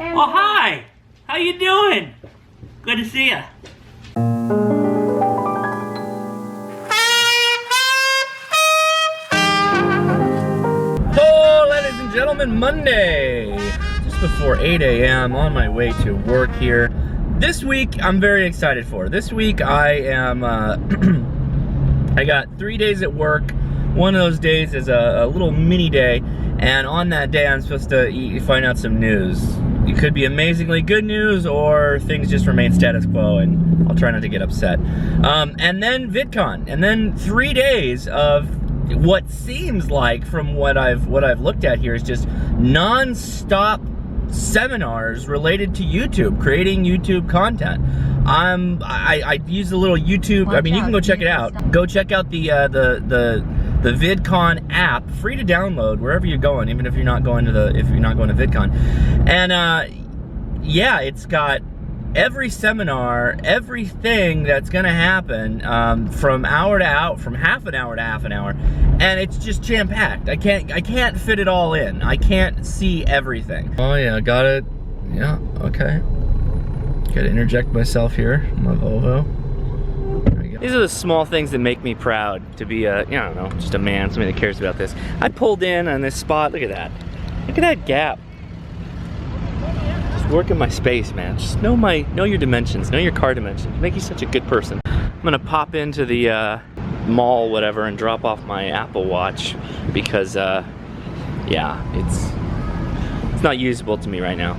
Oh, hi! How you doing? Good to see ya. Oh, ladies and gentlemen, Monday! Just before 8 a.m. on my way to work here. This week, I'm very excited for. This week, I am, I got 3 days at work. One of those days is a little mini day, and on that day, I'm supposed to find out some news. It could be amazingly good news, or things just remain status quo, and I'll try not to get upset. And then VidCon, and then 3 days of what seems like, from what I've looked at here, is just non-stop seminars related to YouTube, creating YouTube content. I use a little YouTube. I mean, you can go check it out. Go check out the VidCon app, free to download wherever you're going, even if you're not going to VidCon. And yeah, it's got every seminar, everything that's gonna happen from half an hour to half an hour, and it's just jam-packed. I can't fit it all in. I can't see everything. Oh yeah, got it. Yeah, okay. Gotta interject myself here, my Volvo. These are the small things that make me proud to be I don't know, just a man, somebody that cares about this. I pulled in on this spot, look at that. Look at that gap. Just work in my space, man. Just know your dimensions, know your car dimensions. Make you such a good person. I'm gonna pop into the mall, whatever, and drop off my Apple Watch because, yeah, it's not usable to me right now.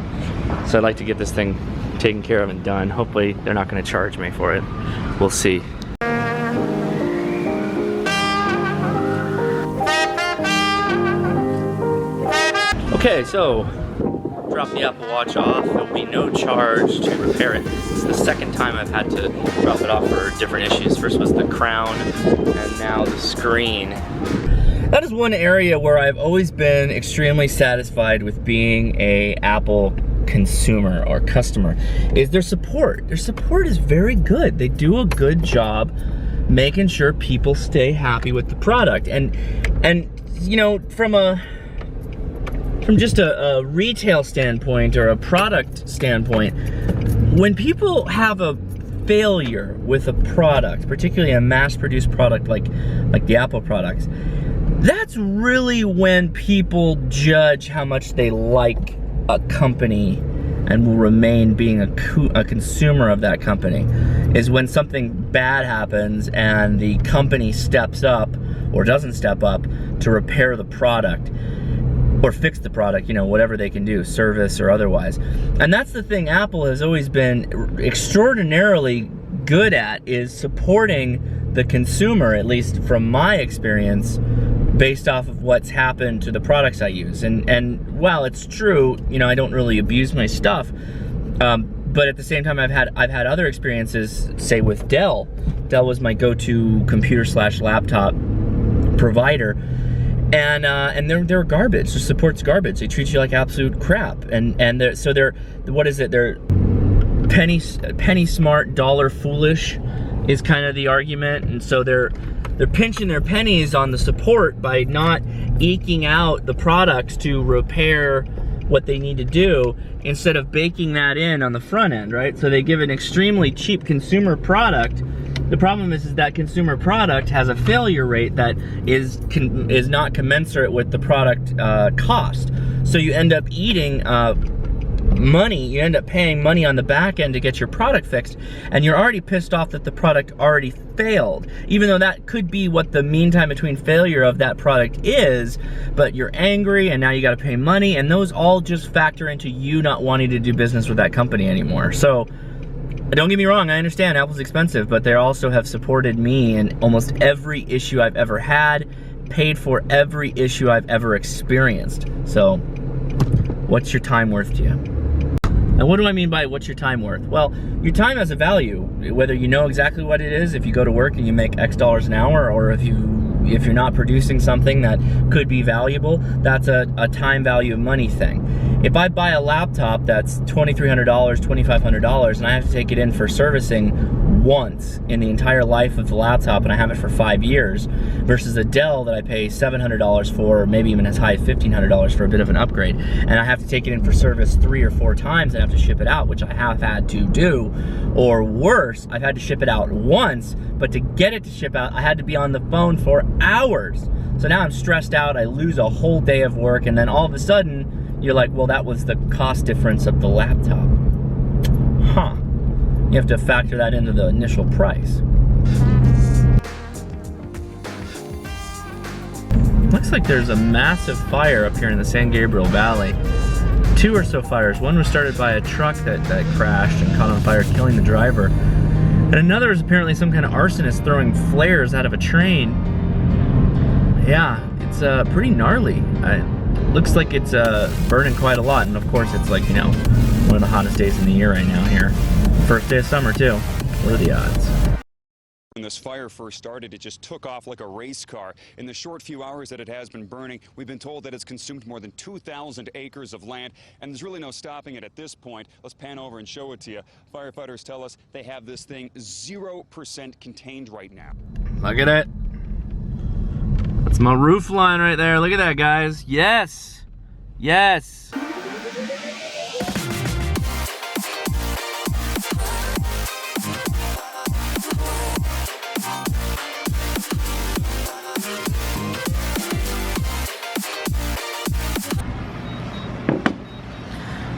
So I'd like to get this thing taken care of and done. Hopefully they're not gonna charge me for it. We'll see. Okay, so drop the Apple Watch off. There'll be no charge to repair it. This is the second time I've had to drop it off for different issues. First was the crown, and now the screen. That is one area where I've always been extremely satisfied with being a Apple consumer or customer, is their support. Their support is very good. They do a good job making sure people stay happy with the product. And you know, from just a retail standpoint or a product standpoint, when people have a failure with a product, particularly a mass-produced product like the Apple products, that's really when people judge how much they like a company and will remain being a consumer of that company, is when something bad happens and the company steps up or doesn't step up to repair the product or fix the product, you know, whatever they can do, service or otherwise. And that's the thing Apple has always been extraordinarily good at, is supporting the consumer, at least from my experience, based off of what's happened to the products I use. And while it's true, you know, I don't really abuse my stuff, but at the same time, I've had other experiences, say with Dell. Dell was my go-to computer/laptop provider, and they're garbage. Their support's garbage. They treat you like absolute crap. And they're what is it? They're penny smart, dollar foolish, is kind of the argument. And so they're pinching their pennies on the support by not eking out the products to repair what they need to do, instead of baking that in on the front end, right? So they give an extremely cheap consumer product. The problem is that consumer product has a failure rate that is not commensurate with the product cost. So you end up eating money, you end up paying money on the back end to get your product fixed, and you're already pissed off that the product already failed, even though that could be what the mean time between failure of that product is, but you're angry and now you gotta pay money, and those all just factor into you not wanting to do business with that company anymore. So don't get me wrong, I understand Apple's expensive, but they also have supported me in almost every issue I've ever had, paid for every issue I've ever experienced. So what's your time worth to you? And what do I mean by what's your time worth? Well, your time has a value, whether you know exactly what it is, if you go to work and you make X dollars an hour, or if you're not producing something that could be valuable, that's a time value of money thing. If I buy a laptop that's $2,300, $2,500, and I have to take it in for servicing once in the entire life of the laptop, and I have it for 5 years, versus a Dell that I pay $700 for, maybe even as high as $1,500 for a bit of an upgrade, and I have to take it in for service 3 or 4 times and have to ship it out, which I have had to do. Or worse, I've had to ship it out once, but to get it to ship out, I had to be on the phone for hours. So now I'm stressed out, I lose a whole day of work, and then all of a sudden, you're like, well, that was the cost difference of the laptop. Huh. You have to factor that into the initial price. Looks like there's a massive fire up here in the San Gabriel Valley. 2 or so fires. One was started by a truck that crashed and caught on fire, killing the driver. And another is apparently some kind of arsonist throwing flares out of a train. Yeah, it's pretty gnarly. Looks like it's burning quite a lot, and of course it's like, you know, one of the hottest days in the year right now here. First day of summer too. What are the odds? When this fire first started, it just took off like a race car. In the short few hours that it has been burning, we've been told that it's consumed more than 2,000 acres of land, and there's really no stopping it at this point. Let's pan over and show it to you. Firefighters tell us they have this thing 0% contained right now. Look at it. That's my roof line right there. Look at that, guys. Yes. Yes.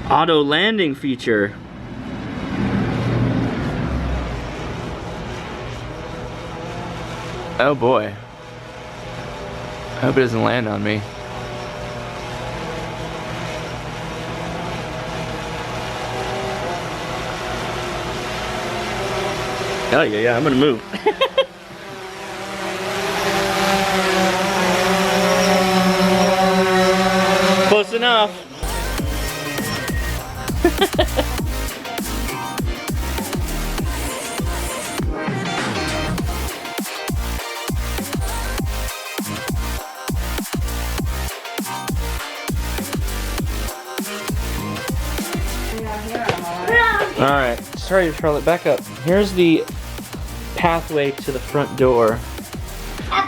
Auto landing feature. Oh boy. I hope it doesn't land on me. Oh yeah, I'm gonna move. Close enough. Alright, sorry Charlotte, back up. Here's the pathway to the front door.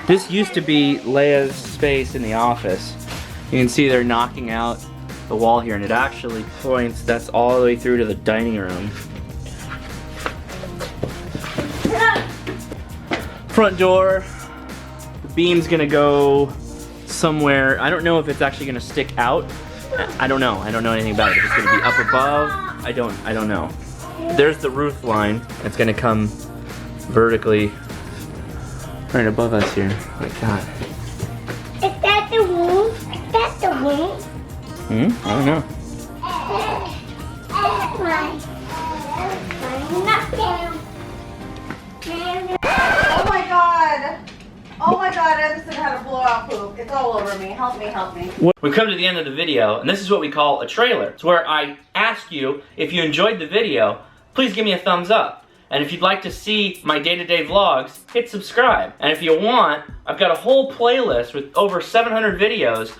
This used to be Leia's space in the office. You can see they're knocking out the wall here, and it actually points, that's all the way through to the dining room. Front door, the beam's gonna go somewhere. I don't know if it's actually gonna stick out. I don't know anything about it. If it's gonna be up above, I don't know. There's the roof line. It's gonna come vertically right above us here. Oh my God. Is that the room? Is that the room? I don't know. Oh my God. Oh my God, Edison had a blowout poop. It's all over me. Help me, help me. We've come to the end of the video, and this is what we call a trailer. It's where I ask you, if you enjoyed the video, please give me a thumbs up. And if you'd like to see my day-to-day vlogs, hit subscribe. And if you want, I've got a whole playlist with over 700 videos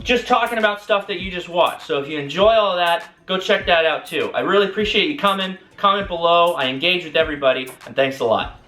just talking about stuff that you just watched. So if you enjoy all of that, go check that out too. I really appreciate you coming. Comment below. I engage with everybody, and thanks a lot.